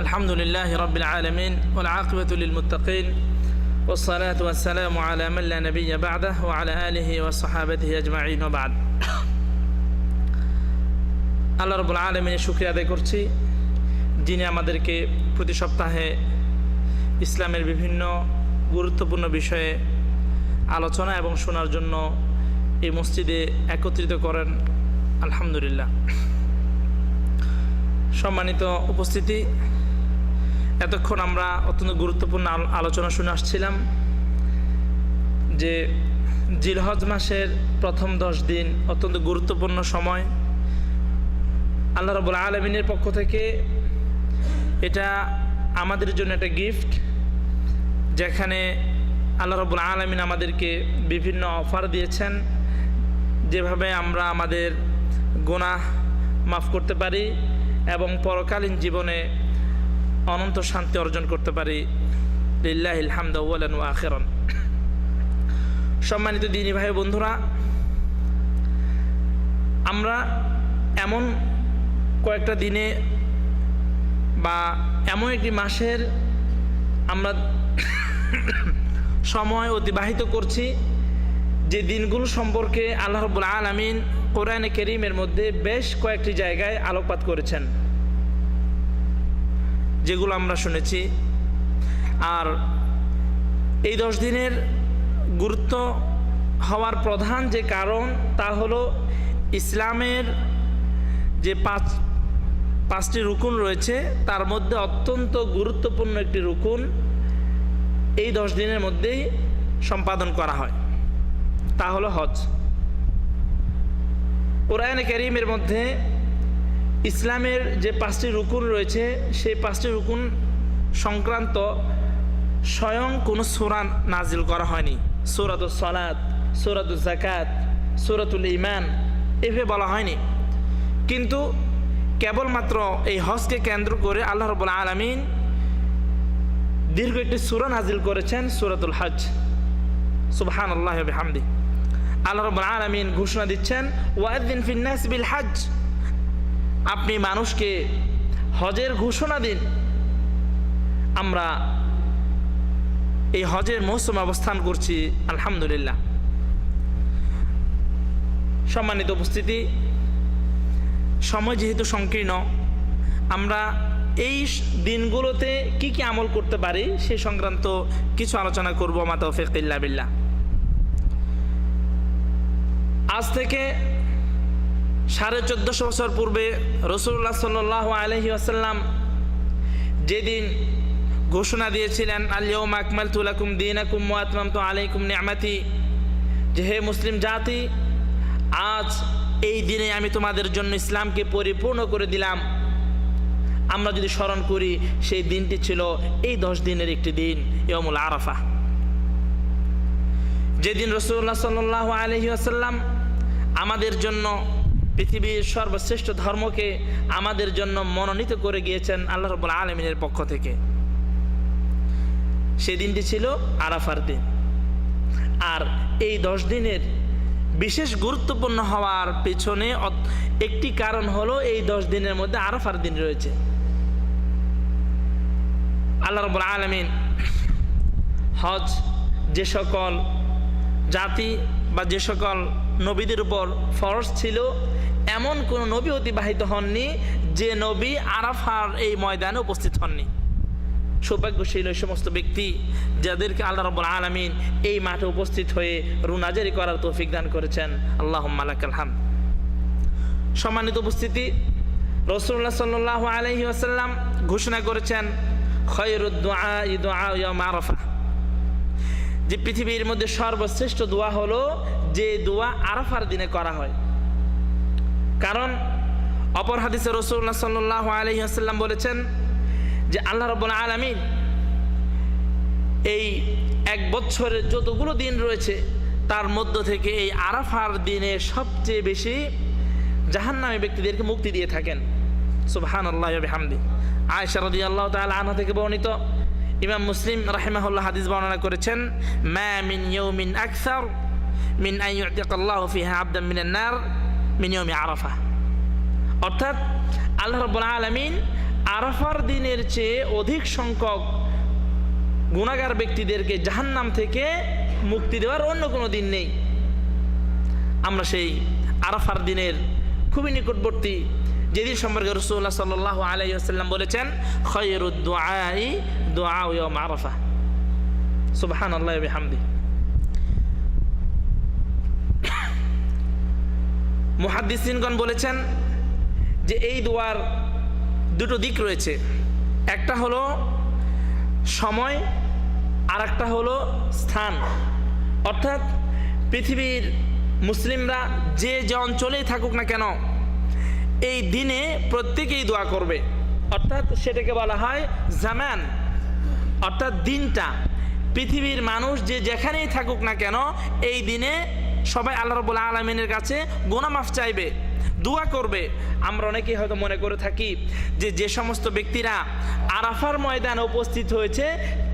الحمد لله رب العالمين والعاقبة للمتقين والصلاة والسلام على من لا نبي بعده وعلى آله وصحابته أجمعين وبعد আল্লাহ রাব্বুল আলামিনের শুকরিয়া আদায় করছি যিনি আমাদেরকে প্রতি সপ্তাহে ইসলামের বিভিন্ন গুরুত্বপূর্ণ বিষয়ে আলোচনা এবং শোনার জন্য এই মসজিদে একত্রিত করেন। আলহামদুলিল্লাহ। সম্মানিত উপস্থিতি, এতক্ষণ আমরা অত্যন্ত গুরুত্বপূর্ণ আলোচনা শুনে আসছিলাম যে জিলহজ মাসের প্রথম 10 দিন অত্যন্ত গুরুত্বপূর্ণ সময়। আল্লাহ রাব্বুল আলামিনের পক্ষ থেকে এটা আমাদের জন্য একটা গিফট, যেখানে আল্লাহ রাব্বুল আলামিন আমাদেরকে বিভিন্ন অফার দিয়েছেন, যেভাবে আমরা আমাদের গুনাহ মাফ করতে পারি এবং পরকালীন জীবনে অনন্ত শান্তি অর্জন করতে পারি। লিল্লাহিল হামদু আওয়ালান ওয়া আখিরান। সম্মানিত দিনী ভাই বন্ধুরা, আমরা এমন কয়েকটা দিনে বা এমন একটি মাসের আমরা সময় অতিবাহিত করছি যে দিনগুলো সম্পর্কে আল্লাহ রাব্বুল আলামিন কোরআনে কারীমের মধ্যে বেশ কয়েকটি জায়গায় আলোকপাত করেছেন, যেগুলো আমরা শুনেছি। আর এই 10 দিনের গুরুত্ব হওয়ার প্রধান যে কারণ তা হলো ইসলামের যে পাঁচটি রুকুন রয়েছে তার মধ্যে অত্যন্ত গুরুত্বপূর্ণ একটি রুকুন এই 10 দিনের মধ্যেই সম্পাদন করা হয়, তা হলো হজ। কোরআনে কারীমের মধ্যে ইসলামের যে 5টি রুকুন রয়েছে সেই 5টি রুকুন সংক্রান্ত স্বয়ং কোনো সূরা নাজিল করা হয়নি। সূরাতুস সালাত, সূরাতুজ যাকাত, সূরাতুল ঈমান এভাবে বলা হয়নি, কিন্তু কেবলমাত্র এই হজকে কেন্দ্র করে আল্লাহ রাব্বুল আলামিন দীর্ঘ একটি সূরা নাজিল করেছেন, সূরাতুল হজ। সুবহানাল্লাহি ওয়া বিহামদিহি। আল্লাহ রাব্বুল আলামিন ঘোষণা দিচ্ছেন, ওয়াযিন ফিন নাস বিল হজ, আপনি মানুষকে হজের ঘোষণা দিন। আমরা এই হজের মৌসুমে অবস্থান করছি, আলহামদুলিল্লাহ। সম্মানিত উপস্থিতি, সময় যেহেতু সংকীর্ণ, আমরা এই দিনগুলোতে কি কি আমল করতে পারি সে সংক্রান্ত কিছু আলোচনা করব। মা তাওফীক ইল্লা বিল্লাহ। আজ থেকে 1450 বছর পূর্বে রাসূলুল্লাহ সাল্লাল্লাহু আলাইহি ওয়াসাল্লাম যেদিন ঘোষণা দিয়েছিলেন, আল ইয়াউমা আকমালতু লাকুম দীনাকুম ওয়া আতমামতু আলাইকুম নি'মাতি, যে হে মুসলিম জাতি, আজ এই দিনে আমি তোমাদের জন্য ইসলামকে পরিপূর্ণ করে দিলাম। আমরা যদি স্মরণ করি, সেই দিনটি ছিল এই 10 দিনের একটি দিন, ইয়াউমুল আরাফা, যেদিন রাসূলুল্লাহ সাল্লাল্লাহু আলাইহি ওয়াসাল্লাম আমাদের জন্য পৃথিবীর সর্বশ্রেষ্ঠ ধর্মকে আমাদের জন্য মনোনীত করে গিয়েছেন আল্লাহ রাব্বুল আলামিনের পক্ষ থেকে। সেই দিনটি ছিল আরাফার দিন। আর এই 10 দিনের বিশেষ গুরুত্বপূর্ণ হওয়ার পেছনে একটি কারণ হলো এই 10 দিনের মধ্যে আরাফার দিন রয়েছে। আল্লাহ রাব্বুল আলামিন হজ যে সকল জাতি বা যে সকল নবীদের উপর ফরজ ছিল, এমন কোন নবী অতিবাহিত হননি যে নবী আরাফার এই ময়দানে উপস্থিত হননি। সৌভাগ্যশীল ওই সমস্ত ব্যক্তি যাদেরকে আল্লাহ রাব্বুল আলামিন এই মাঠে উপস্থিত হয়ে রুনাজারি করার তৌফিক দান করেছেন। আল্লাহুম্মা লাকাল হামদ। সম্মানিত উপস্থিতি, রাসূলুল্লাহ সাল্লাল্লাহু আলাইহি ওয়াসাল্লাম ঘোষণা করেছেন, খায়রুদ দুআ দুআ ইয়াউম আরাফা, যে পৃথিবীর মধ্যে সর্বশ্রেষ্ঠ দোয়া হলো যে দোয়া আরাফার দিনে করা হয়। কারণ অপর হাদিসে রাসূলুল্লাহ সাল্লাল্লাহু আলাইহি ওয়াসাল্লাম বলেছেন যে আল্লাহ রাব্বুল আলামিন এই 1 বছরের যতগুলো দিন রয়েছে তার মধ্য থেকে এই আরাফার দিনে সবচেয়ে বেশি জাহান্নামী ব্যক্তিদেরকে মুক্তি দিয়ে থাকেন। সুবহানাল্লাহি ওয়া বিহামদিহি। আয়েশা রাদিয়াল্লাহু তাআলা আনহা থেকে বর্ণিত, ইমাম মুসলিম রাহিমাহুল্লাহ হাদিস বর্ণনা করেছেন, মা মিন ইয়াউমিন আকসার মিন আন ইউতিকাল্লাহু ফিহা আবদান মিনান নার মিন ইয়াউমি আরাফা। অর্থাৎ আল্লাহ রাব্বুল আলামিন আরাফার দিনের চেয়ে অধিক সংখ্যক গুনাহগার ব্যক্তিদেরকে জাহান্নাম থেকে মুক্তি দেওয়ার অন্য কোনো দিন নেই। আমরা সেই আরাফার দিনের খুবই নিকটবর্তী, যেদিন সম্পর্কে রাসূলুল্লাহ সাল্লাল্লাহু আলাইহি ওয়াসাল্লাম বলেছেন, খায়রুদ দুআই দুআউ ইয়াউম আরাফা। সুবহানাল্লাহি ওয়া বিহামদিহি। মুহাদ্দিসিনগণ বলেছেন যে এই দোয়ার দুটো দিক রয়েছে, একটা হলো সময় আর একটা হলো স্থান। অর্থাৎ পৃথিবীর মুসলিমরা যে যে অঞ্চলেই থাকুক না কেন এই দিনে প্রত্যেকেই দোয়া করবে। অর্থাৎ সেটাকে বলা হয় জামান, অর্থাৎ দিনটা। পৃথিবীর মানুষ যে যেখানেই থাকুক না কেন এই দিনে সবাই আল্লাহ রাব্বুল আলামিনের কাছে গুনাহ মাফ চাইবে, দোয়া করবে। আমরা অনেকেই হয়তো মনে করে থাকি যে যে সমস্ত ব্যক্তিরা আরাফার ময়দানে উপস্থিত হয়েছে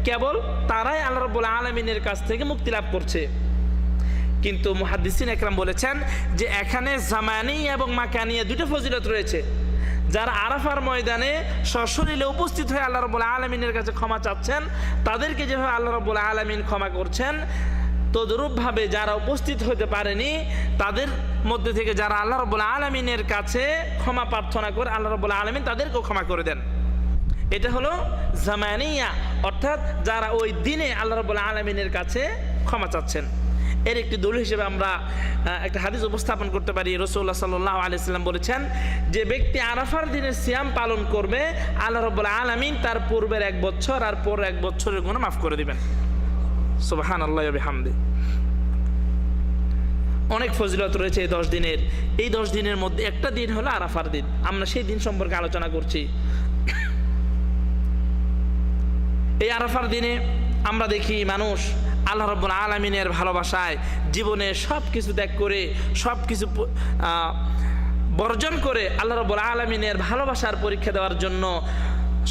কেবল তারাই আল্লাহ রাব্বুল আলামিনের কাছ থেকে মুক্তি লাভ করছে, কিন্তু মুহাদ্দিসিন একরাম বলেছেন যে এখানে জামানি এবং মাকানিয়া দুটো ফজিলত রয়েছে। যারা আরাফার ময়দানে সশরীরে উপস্থিত হয়ে আল্লাহ রাব্বুল আলামিনের কাছে ক্ষমা চাচ্ছেন, তাদেরকে যেভাবে আল্লাহ রাব্বুল আলামিন ক্ষমা করছেন, তদরূপভাবে যারা উপস্থিত হতে পারেনি তাদের মধ্যে থেকে যারা আল্লাহ রাব্বুল আলামিনের কাছে ক্ষমা প্রার্থনা করে আল্লাহ রাব্বুল আলামিন তাদেরকেও ক্ষমা করে দেন। এটা হলো জামানিয়া, অর্থাৎ যারা ওই দিনে আল্লাহ রাব্বুল আলামিনের কাছে ক্ষমা চাচ্ছেন। এর একটি দলিল হিসেবে আমরা একটা হাদিস উপস্থাপন করতে পারি। রাসূলুল্লাহ সাল্লাল্লাহু আলাইহি ওয়াসাল্লাম বলেছেন, যে ব্যক্তি আরাফার দিনে সিয়াম পালন করবে আল্লাহ রাব্বুল আলামিন তার পূর্বের 1 বছর আর পর 1 বছরের গুনাহ মাফ করে দিবেন। সুবহানাল্লাহি ওয়া বিহামদিহি। অনেক ফজিলত রয়েছে এই 10 দিনের। এই 10 দিনের মধ্যে একটা দিন হলো আরাফার দিন। আমরা সেই দিন সম্পর্কে আলোচনা করছি। এই আরাফার দিনে আমরা দেখি মানুষ আল্লাহ রাব্বুল আলামিনের ভালোবাসায় জীবনে সব কিছু ত্যাগ করে, সব কিছু বর্জন করে আল্লাহ রাব্বুল আলামিনের ভালোবাসার পরীক্ষা দেওয়ার জন্য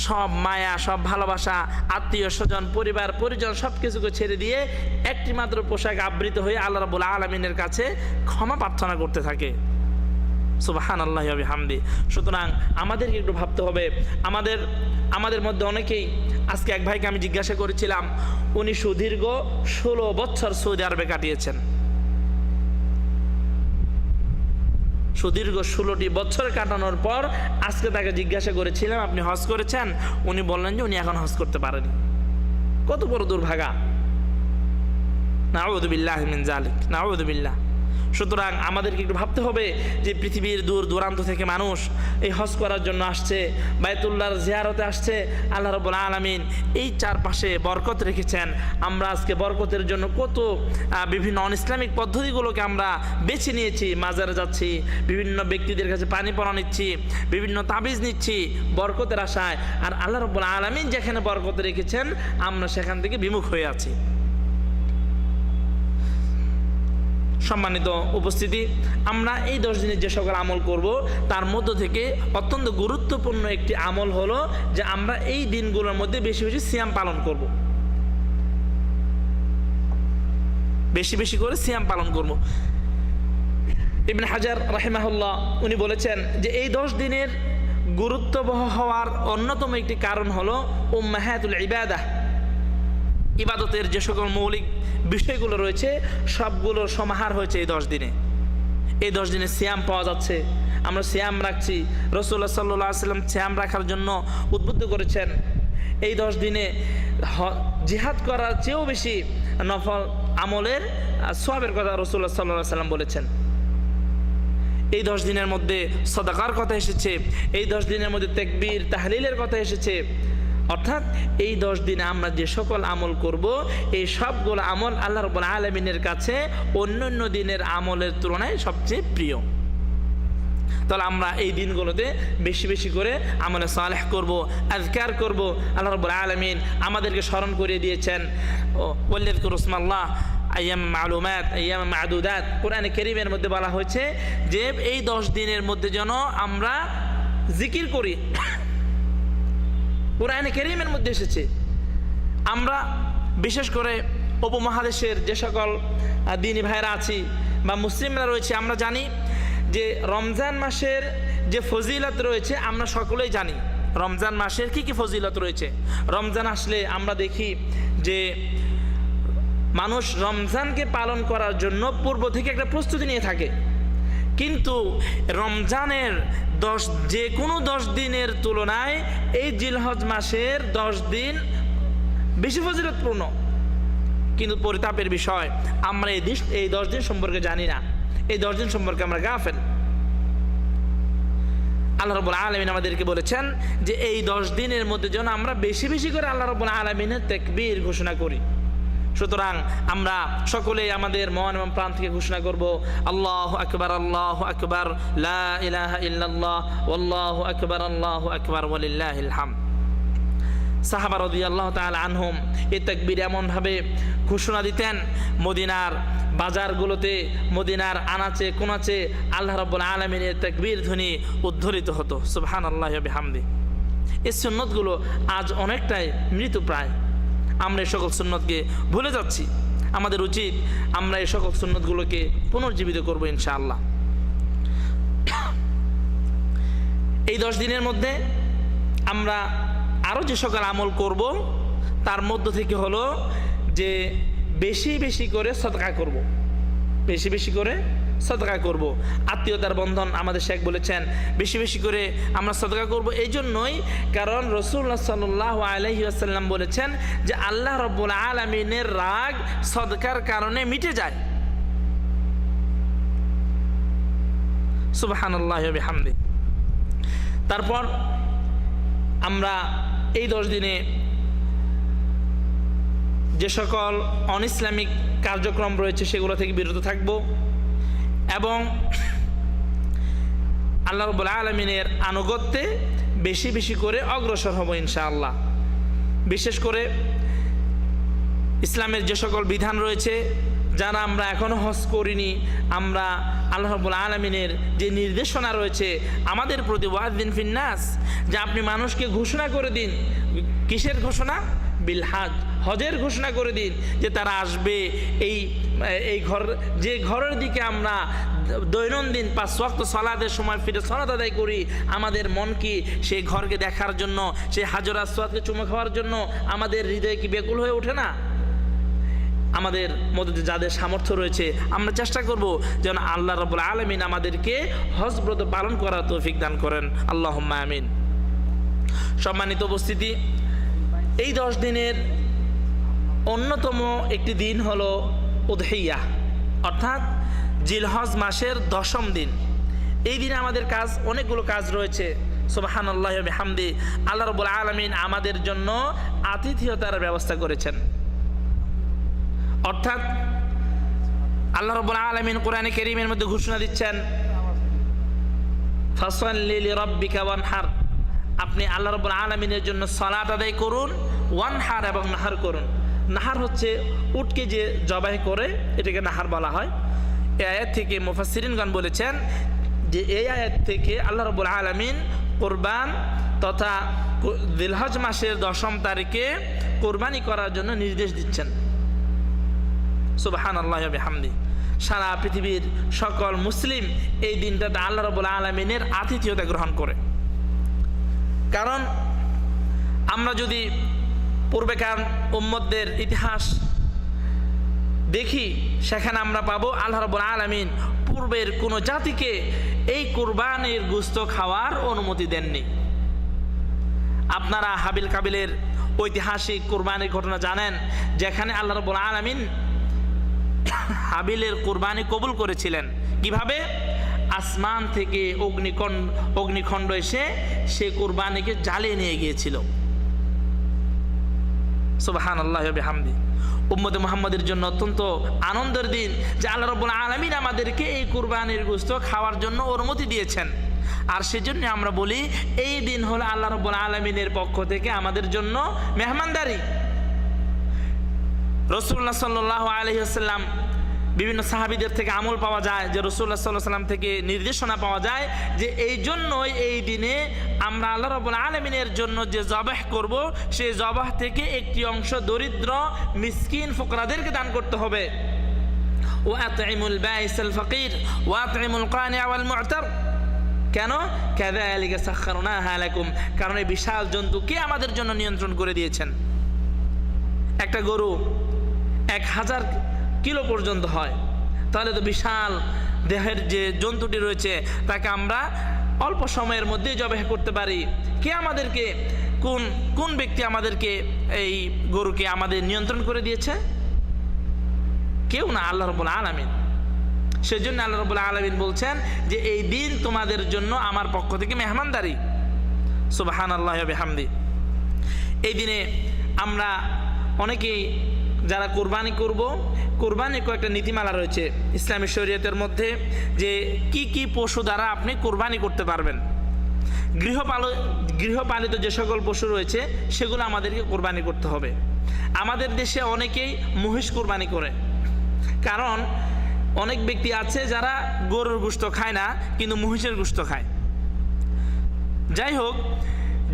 সব মায়া, সব ভালোবাসা, আত্মীয় স্বজন, পরিবার পরিজন সব কিছুকে ছেড়ে দিয়ে একটি মাত্র পোশাক আবৃত হয়ে আল্লাহ রাব্বুল আলামিনের কাছে ক্ষমা প্রার্থনা করতে থাকে। সুবহানাল্লাহি ওয়া বিহামদিহি। সুতরাং আমাদেরকে একটু ভাবতে হবে। আমাদের মধ্যে অনেকেই, আজকে এক ভাইকে আমি জিজ্ঞাসা করেছিলাম, উনি সুদীর্ঘ 16 বছর সৌদি আরবে কাটিয়েছেন। সুদীর্ঘ 16টি বছর কাটানোর পর আজকে তাকে জিজ্ঞাসা করেছিলাম, আপনি হজ করেছেন? উনি বললেন যে উনি এখন হজ করতে পারেনি। কত বড় দুর্ভাগা! নাউযু বিল্লাহি মিন যালিক, নাউযু বিল্লাহ। সুতরাং আমাদেরকে একটু ভাবতে হবে যে পৃথিবীর দূর দূরান্ত থেকে মানুষ এই হজ করার জন্য আসছে, বাইতুল্লাহর জিয়ারতে আসছে। আল্লাহ রাব্বুল আলামিন এই চারপাশে বরকত রেখেছেন। আমরা আজকে বরকতের জন্য কত বিভিন্ন অন ইসলামিক পদ্ধতিগুলোকে আমরা বেছে নিয়েছি। মাজারে যাচ্ছি, বিভিন্ন ব্যক্তিদের কাছে পানি পড়া নিচ্ছি, বিভিন্ন তাবিজ নিচ্ছি বরকতের আশায়। আর আল্লাহ রাব্বুল আলামিন যেখানে বরকত রেখেছেন আমরা সেখান থেকে বিমুখ হয়ে আছি। সম্মানিত উপস্থিতি, আমরা এই 10 দিনের যে সকল আমল করব তার মধ্য থেকে অত্যন্ত গুরুত্বপূর্ণ একটি আমল হলো যে আমরা এই দিনগুলোর মধ্যে বেশি বেশি সিয়াম পালন করব, বেশি বেশি করে সিয়াম পালন করব। ইবনে হাজার রাহিমাহুল্লাহ উনি বলেছেন যে এই 10 দিনের গুরুত্ববহ হওয়ার অন্যতম একটি কারণ হলো উম্মাহাতুল ইবাদাহ, ইবাদতের যে সকল মৌলিক বিষয়গুলো রয়েছে সবগুলোর সমাহার হয়েছে এই 10 দিনে। এই 10 দিনে সিয়াম পাওয়া যাচ্ছে, আমরা সিয়াম রাখছি। রাসূলুল্লাহ সাল্লাল্লাহু আলাইহি ওয়াসাল্লাম সিয়াম রাখার জন্য উদ্বুদ্ধ করেছেন। এই 10 দিনে জিহাদ করার চেয়েও বেশি নফল আমলের সওয়াবের কথা রাসূলুল্লাহ সাল্লাল্লাহু আলাইহি ওয়াসাল্লাম বলেছেন। এই 10 দিনের মধ্যে সাদাকার কথা এসেছে, এই 10 দিনের মধ্যে তাকবীর তাহলিলের কথা এসেছে। অর্থাৎ এই 10 দিনে আমরা যে সকল আমল করব এই সবগুলো আমল আল্লাহ রাব্বুল আলামিনের কাছে অন্যান্য দিনের আমলের তুলনায় সবচেয়ে প্রিয়। তাহলে আমরা এই দিনগুলোতে বেশি বেশি করে আমলে সালেহ করব, আযকার করব। আল্লাহ রাব্বুল আলামিন আমাদেরকে স্মরণ করিয়ে দিয়েছেন, ওয়াল্লাযকুরু ইসমাল্লাহ আইয়াম মালুমাত আইয়াম মাদুদাত। কোরআনে কারীমের মধ্যে বলা হয়েছে যে এই 10 দিনের মধ্যে যেন আমরা জিকির করি। কোরআনে কারীমের মধ্যে এসেছে। আমরা বিশেষ করে উপমহাদেশের যে সকল দ্বীনি ভাইরা আছি বা মুসলিমরা রয়েছে, আমরা জানি যে রমজান মাসের যে ফজিলত রয়েছে আমরা সকলেই জানি। রমজান মাসের কি কি ফজিলত রয়েছে। রমজান আসলে আমরা দেখি যে মানুষ রমজানকে পালন করার জন্য পূর্ব থেকে একটা প্রস্তুতি নিয়ে থাকে, কিন্তু রমজানের যে কোনো 10 দিনের তুলনায় এই জিলহজ মাসের 10 দিন বেশি ফজিলতপূর্ণ। কিন্তু পরিতাপের বিষয়, আমরা এই 10 দিন সম্পর্কে জানি না, এই 10 দিন সম্পর্কে আমরা গাফেল। আল্লাহ রাব্বুল আলামিন আমাদেরকে বলেছেন যে এই 10 দিনের মধ্যে যেন আমরা বেশি বেশি করে আল্লাহ রাব্বুল আলামিনের তাকবীর ঘোষণা করি। সুতরাং আমরা সকলেই আমাদের মন এবং প্রাণ থেকে ঘোষণা করব, আল্লাহু আকবার, আল্লাহু আকবার, লা ইলাহা ইল্লাল্লাহ, আল্লাহু আকবার ওয়ালিল্লাহিল হামদ। সাহাবা রাদিয়াল্লাহু তাআলা আনহুম এই তাকবীর এমনভাবে ঘোষণা দিতেন, মদিনার বাজারগুলোতে, মদিনার আনাচে কোনাচে আল্লাহ রাব্বুল আলামিনের তাকবীর ধ্বনি উদ্ধরিত হতো। সুবহানাল্লাহি ওয়া বিহামদিহি। এই সুন্নতগুলো আজ অনেকটাই মৃতপ্রায়, আমরা এই সকল সুন্নতকে ভুলে যাচ্ছি। আমাদের উচিত আমরা এই সকল সুন্নতগুলোকে পুনর্জীবিত করব ইনশাআল্লাহ। এই 10 দিনের মধ্যে আমরা আরও যে সকল আমল করব তার মধ্য থেকে হলো যে বেশি বেশি করে সদকা করব, বেশি বেশি করে সদকা করব। আত্মীয়তার বন্ধন আমাদের শেখ বলেছেন বেশি বেশি করে আমরা সদকা করব, এই জন্যই কারণ রাসূলুল্লাহ সাল্লাল্লাহু আলাইহি ওয়াসাল্লাম বলেছেন যে আল্লাহ রাব্বুল আলামিনের রাগ সদকার কারণে মিটে যায়। সুবহানাল্লাহি ওয়া বিহামদিহি। তারপর আমরা এই 10 দিনে যে সকল অনইসলামিক কার্যক্রম রয়েছে সেগুলো থেকে বিরত থাকব এবং আল্লাহ রাব্বুল আলামিনের আনুগত্যে বেশি বেশি করে অগ্রসর হব ইনশাআল্লাহ। বিশেষ করে ইসলামের যে সকল বিধান রয়েছে, যারা আমরা এখনো হজ করিনি, আমরা আল্লাহ রাব্বুল আলামিনের যে নির্দেশনা রয়েছে আমাদের প্রতি, ওয়াযিন ফিন্নাস, যে আপনি মানুষকে ঘোষণা করে দিন। কিসের ঘোষণা? বিল হজ, হজের ঘোষণা করে দিন যে তারা আসবে এই ঘর, যে ঘরের দিকে আমরা দৈনন্দিন 5 ওয়াক্ত সালাতের সময় ফিরে সালাত আদায় করি। আমাদের মন কি সেই ঘরকে দেখার জন্য, সেই হাজর আসওয়াদকে চুমু খাওয়ার জন্য আমাদের হৃদয় কি ব্যাকুল হয়ে ওঠে না? আমাদের মধ্যে যাদের সামর্থ্য রয়েছে আমরা চেষ্টা করব যেন আল্লাহ রাব্বুল আলামিন আমাদেরকে হজ ব্রত পালন করার তৌফিক দান করেন। আল্লাহুম্মা আমিন। সম্মানিত উপস্থিতি, এই 10 দিনের অন্যতম একটি দিন হলো উদহিয়া, অর্থাৎ জিলহজ মাসের 10ম দিন। এই দিনে আমাদের কাজ, অনেকগুলো কাজ রয়েছে। সুবহানাল্লাহি ওয়া বিহামদিহি। আল্লাহ রাব্বুল আলামিন আমাদের জন্য আতিথেয়তার ব্যবস্থা করেছেন, অর্থাৎ আল্লাহ রাব্বুল আলামিন কোরআনে কারীমের মধ্যে ঘোষণা দিচ্ছেন, ফাসাল্লি লিরাব্বিকা ওয়ানহার, আপনি আল্লাহ রাব্বুল আলামিনের জন্য সালাত আদায় করুন, ওয়ানহার এবং নাহার করুন। নাহার হচ্ছে উটকে যে জবাই করে, এটাকে নাহার বলা হয়। এই আয়াত থেকে মুফাসসিরিনগণ বলেছেন যে এই আয়াত থেকে আল্লাহ রাব্বুল আলামিন কুরবান তথা জিলহজ মাসের 10ম তারিখে কুরবানি করার জন্য নির্দেশ দিচ্ছেন। সুবহানাল্লাহি ওয়া বিহামদিহি। সারা পৃথিবীর সকল মুসলিম এই দিনটাতে আল্লাহ রাব্বুল আলামিনের আতিথেয়তা গ্রহণ করে। কারণ আমরা যদি পূর্বেকার উম্মতদের ইতিহাস দেখি, সেখানে আমরা পাবো আল্লাহ রাব্বুল আলামিন পূর্বের কোনো জাতিকে এই কুরবানির গোশত খাওয়ার অনুমতি দেননি। আপনারা হাবিল কাবিলের ঐতিহাসিক কুরবানির ঘটনা জানেন, যেখানে আল্লাহ রাব্বুল আলামিন হাবিলের কুরবানি কবুল করেছিলেন। কিভাবে? আসমান থেকে অগ্নিখণ্ড এসে সে কুরবানিকে জ্বালিয়ে নিয়ে গিয়েছিল। সুবহানাল্লাহি ওয়া বিহামদিহি। উম্মতে মুহাম্মাদের জন্য অত্যন্ত আনন্দের দিন যে আল্লাহ রাব্বুল আলামিন আমাদেরকে এই কুরবানির গোশত খাওয়ার জন্য অনুমতি দিয়েছেন। আর সেজন্য আমরা বলি এই দিন হলো আল্লাহ রাব্বুল আলামিনের পক্ষ থেকে আমাদের জন্য মেহমানদারি। রাসূলুল্লাহ সাল্লাল্লাহু আলাইহি ওয়াসাল্লাম বিভিন্ন সাহাবীদের থেকে আমল পাওয়া যায়, যে রাসূলুল্লাহ সাল্লাল্লাহু আলাইহি ওয়াসাল্লাম থেকে নির্দেশনা পাওয়া যায় যে এই জন্যই এই দিনে আমরা আল্লাহ রাব্বুল আলামিনের জন্য যে জবাহ করব, সেই জবাহ থেকে একটি অংশ দরিদ্র মিসকিন ফুকরাদেরকে দান করতে হবে। ওয়া আতঈমুল বাইসাল ফাকির ওয়া আতঈমুল কানি' ওয়াল মু'তার, কেন? কাযালিকা সাখখারনাহা লাকুম, কারণ এই বিশাল জন্তু কে আমাদের জন্য নিয়ন্ত্রণ করে দিয়েছেন। একটা গরু 1000 কিলো পর্যন্ত হয়, তাহলে তো বিশাল দেহের যে জন্তুটি রয়েছে তাকে আমরা অল্প সময়ের মধ্যে জবাই করতে পারি। কে আমাদেরকে, কোন ব্যক্তি আমাদেরকে এই গরুকে আমাদের নিয়ন্ত্রণ করে দিয়েছে? কেউ না, আল্লাহ রাব্বুল আলামিন। সেজন্য আল্লাহ রাব্বুল আলামিন বলছেন যে এই দিন তোমাদের জন্য আমার পক্ষ থেকে মেহমানদারি। সুবহানাল্লাহি ওয়া বিহামদি। এই দিনে আমরা অনেকেই যারা কোরবানি করব, কোরবানির কয়েকটা নীতিমালা রয়েছে ইসলামী শরীয়তের মধ্যে, যে কি কি পশু দ্বারা আপনি কোরবানি করতে পারবেন। গৃহপালিত যে সকল পশু রয়েছে সেগুলো আমাদেরকে কোরবানি করতে হবে। আমাদের দেশে অনেকেই মহিষ কোরবানি করে, কারণ অনেক ব্যক্তি আছে যারা গরুর গোশত খায় না কিন্তু মহিষের গোশত খায়। যাই হোক,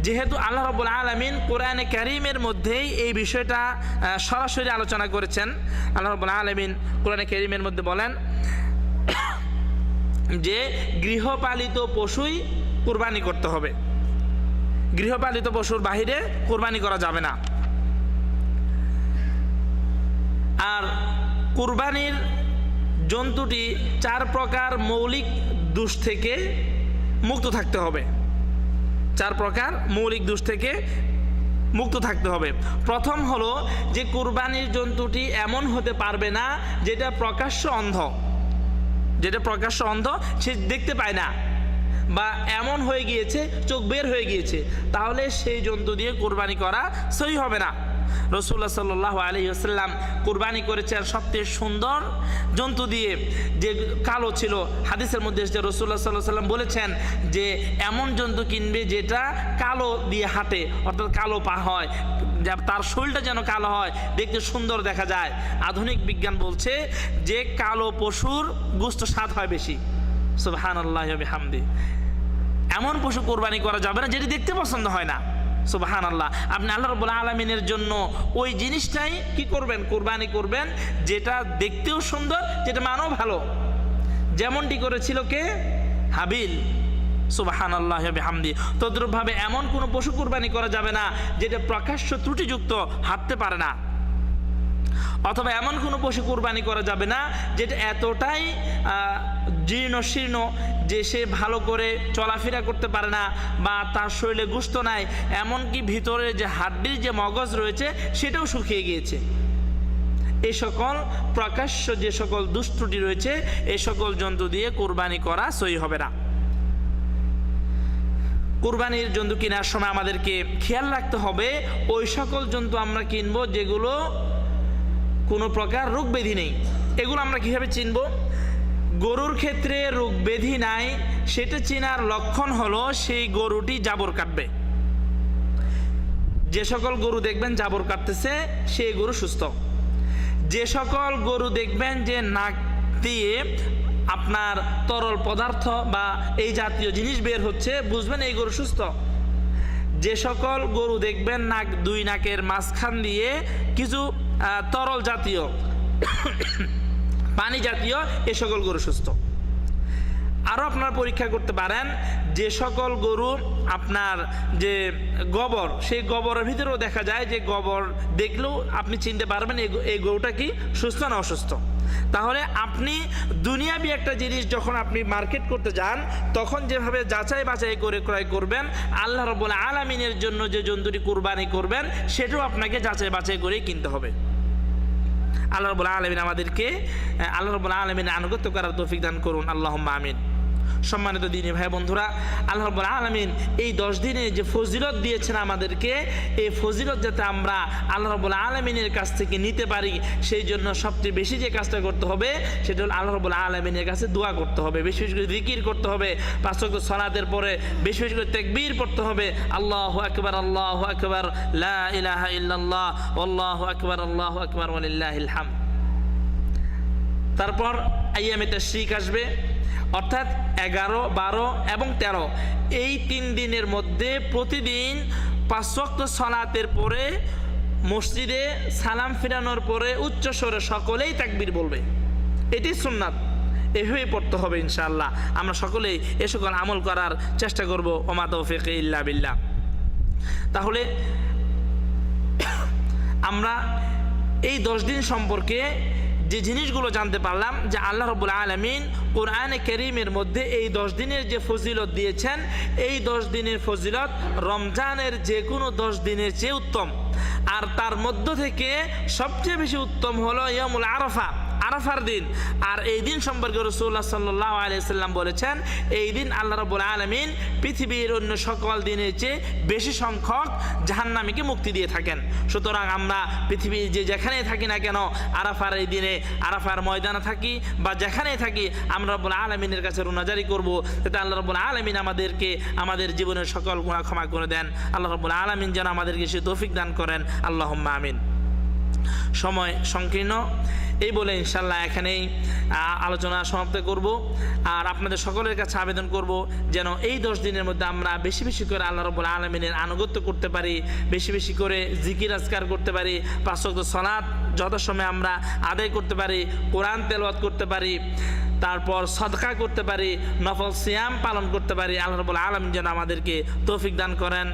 যেহেতু আল্লাহ রাব্বুল আলামিন কোরআনে কারীমের মধ্যেই এই বিষয়টা সরাসরি আলোচনা করেছেন। আল্লাহ রাব্বুল আলামিন কোরআনে কারীমের মধ্যে বলেন যে গৃহপালিত পশুই কোরবানি করতে হবে, গৃহপালিত পশুর বাহিরে কোরবানি করা যাবে না। আর কোরবানির জন্তুটি 4 প্রকার মৌলিক দোষ থেকে মুক্ত থাকতে হবে। 4 প্রকার মৌলিক দোষ থেকে মুক্ত থাকতে হবে। প্রথম হলো যে কোরবানির জন্তুটি এমন হতে পারবে না যেটা প্রকাশ্য অন্ধ, সে দেখতে পায় না, বা এমন হয়ে গিয়েছে চোখ বের হয়ে গিয়েছে, তাহলে সেই জন্তু দিয়ে কোরবানি করা সহি হবে না। রাসূলুল্লাহ সাল্লাল্লাহু আলাইহি ওয়াসাল্লাম কোরবানি করেছেন সবচেয়ে সুন্দর জন্তু দিয়ে, যে কালো ছিল। হাদিসের মধ্যে এসেছে রাসূলুল্লাহ সাল্লাল্লাহু আলাইহি ওয়াসাল্লাম বলেছেন যে এমন জন্তু কিনবে যেটা কালো দিয়ে হাঁটে, অর্থাৎ কালো পা হয়, তার শরীরটা যেন কালো হয়, দেখতে সুন্দর দেখা যায়। আধুনিক বিজ্ঞান বলছে যে কালো পশুর গোশত স্বাদ হয় বেশি। সুবহানাল্লাহি ওয়া বিহামদি। এমন পশু কোরবানি করা যাবে না যেটি দেখতে পছন্দ হয় না। সুবহানাল্লাহ। আপনি আল্লাহ রাব্বুল আলামিনের জন্য ওই জিনিসটাই কি করবেন? কোরবানি করবেন যেটা দেখতেও সুন্দর, যেটা মানও ভালো, যেমনটি করেছিল কে? হাবিল। সুবহানাল্লাহি ওয়া বিহামদি। তদ্রূপভাবে এমন কোনো পশু কোরবানি করা যাবে না যেটা প্রকাশ্য ত্রুটিযুক্ত, হাঁটতে পারে না। অথবা এমন কোনো পশু কোরবানি করা যাবে না যেটা এতটাই জীর্ণ শীর্ণ যে সে ভালো করে চলাফেরা করতে পারে না, বা তার শরীরে গোশত নাই, এমনকি ভিতরে যে হাড্ডির যে মগজ রয়েছে সেটাও শুকিয়ে গিয়েছে। এই সকল প্রকাশ্য যে সকল দুষ্ত্রুটি রয়েছে এই সকল জন্তু দিয়ে কোরবানি করা সহি হবে না। কোরবানির জন্তু কেনার সময় আমাদেরকে খেয়াল রাখতে হবে ওই সকল জন্তু আমরা কিনবো যেগুলো কোনো প্রকার রোগ ব্যাধি নেই। এগুলো আমরা কীভাবে চিনব? গরুর ক্ষেত্রে রোগ ব্যাধি নাই, সেটা চেনার লক্ষণ হলো সেই গরুটি জাবর কাটবে। যে সকল গরু দেখবেন জাবর কাটতেছে সেই গরু সুস্থ। যে সকল গরু দেখবেন যে নাক দিয়ে আপনার তরল পদার্থ বা এই জাতীয় জিনিস বের হচ্ছে, বুঝবেন এই গরু সুস্থ। যে সকল গরু দেখবেন দুই নাকের মাঝখান দিয়ে কিছু তরল জাতীয় পানি জাতীয়, এ সকল গরু সুস্থ। আরও আপনারা পরীক্ষা করতে পারেন যে সকল গরু আপনার যে গোবর, সেই গোবরের ভিতরেও দেখা যায় যে গোবর দেখলেও আপনি চিনতে পারবেন এই গরুটা কি সুস্থ না অসুস্থ। তাহলে আপনি দুনিয়াবি একটা জিনিস যখন আপনি মার্কেট করতে যান তখন যেভাবে যাচাই বাছাই করে ক্রয় করবেন, আল্লাহ রাব্বুল আলামিনের জন্য যে জন্তুটি কুরবানি করবেন সেটাও আপনাকে যাচাই বাছাই করেই কিনতে হবে। আল্লাহ রাব্বুল আলামিন আমাদেরকে আল্লাহ রাব্বুল আলামিনের আনুগত্য করার তৌফিক দান করুন, আল্লাহুম্মা আমিন। সম্মানিত দিনী ভাই বন্ধুরা, আল্লাহ রাব্বুল আলামিন এই 10 দিনে যে ফজিলত দিয়েছেন আমাদেরকে, এই ফজিলত যাতে আমরা আল্লাহ রাব্বুল আলামিনের কাছ থেকে নিতে পারি সেই জন্য সবচেয়ে বেশি যে কাজটা করতে হবে সেটা হলো আল্লাহ রাব্বুল আলামিনের কাছে দোয়া করতে হবে, বেশি বেশি করে জিকির করতে হবে, 5 ওয়াক্ত সালাতের পরে বেশি বেশি করে তাকবীর পড়তে হবে, আল্লাহু আকবার আল্লাহু আকবার লা ইলাহা ইল্লাল্লাহ আল্লাহু আকবার ওয়া লিল্লাহিল হামদ। তারপর আইয়ামে তাশরিক আসবে, অর্থাৎ 11, 12 এবং 13 এই 3 দিনের মধ্যে প্রতিদিন 5 ওয়াক্ত সালাতের পরে মসজিদে সালাম ফিরানোর পরে উচ্চ স্বরে সকলেই তাকবীর বলবে। এটি সুন্নাত, এভাবেই পড়তে হবে ইনশাআল্লাহ। আমরা সকলেই এ সকল আমল করার চেষ্টা করব। ওমা তৌফিক ইল্লা বিল্লাহ। তাহলে আমরা এই 10 দিন সম্পর্কে যে জিনিসগুলো জানতে পারলাম, যে আল্লাহ রাব্বুল আলামিন কোরআনে কারীমের মধ্যে এই 10 দিনের যে ফজিলত দিয়েছেন, এই 10 দিনের ফজিলত রমজানের যে কোনো 10 দিনের চেয়ে উত্তম। আর তার মধ্য থেকে সবচেয়ে বেশি উত্তম হলো ইয়ামুল আরাফা, আরাফার দিন। আর এই দিন সম্পর্কে রাসূলুল্লাহ সাল্লাল্লাহু আলাইহি সাল্লাম বলেছেন, এই দিন আল্লাহ রাব্বুল আলামিন পৃথিবীর অন্য সকল দিনের চেয়ে বেশি সংখ্যক জাহান্নামীকে মুক্তি দিয়ে থাকেন। সুতরাং আমরা পৃথিবীর যে যেখানেই থাকি না কেন, আরাফার এই দিনে আরাফার ময়দানে থাকি বা যেখানেই থাকি, আমরা রাব্বুল আলামিনের কাছে রুনাজারি করব যাতে আল্লাহ রাব্বুল আলামিন আমাদেরকে আমাদের জীবনের সকল গুনাহ ক্ষমা করে দেন। আল্লাহ রাব্বুল আলামিন যেন আমাদেরকে সে তৌফিক দান করেন। আল্লাহুম্মা আমিন। সময় সংকীর্ণ, এই বলে ইনশাল্লাহ এখানেই আলোচনা সমাপ্ত করব। আর আপনাদের সকলের কাছে আবেদন করব যেন এই 10 দিনের মধ্যে আমরা বেশি বেশি করে আল্লাহ রাব্বুল আলামিনের আনুগত্য করতে পারি, বেশি বেশি করে জিকির আজকার করতে পারি, 5 ওয়াক্ত সালাত যথাসময়ে আমরা আদায় করতে পারি, কোরআন তেলাওয়াত করতে পারি, তারপর সদকা করতে পারি, নফল সিয়াম পালন করতে পারি। আল্লাহ রাব্বুল আলামিন যেন আমাদেরকে তৌফিক দান করেন।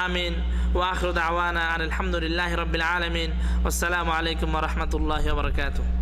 আমিন। ওয়া আখিরু দাওয়ানা আলহামদুলিল্লাহি রাব্বিল আলামিন। আসসালামু আলাইকুম ওয়া রাহমাতুল্লাহি ওয়া বারাকাতুহু।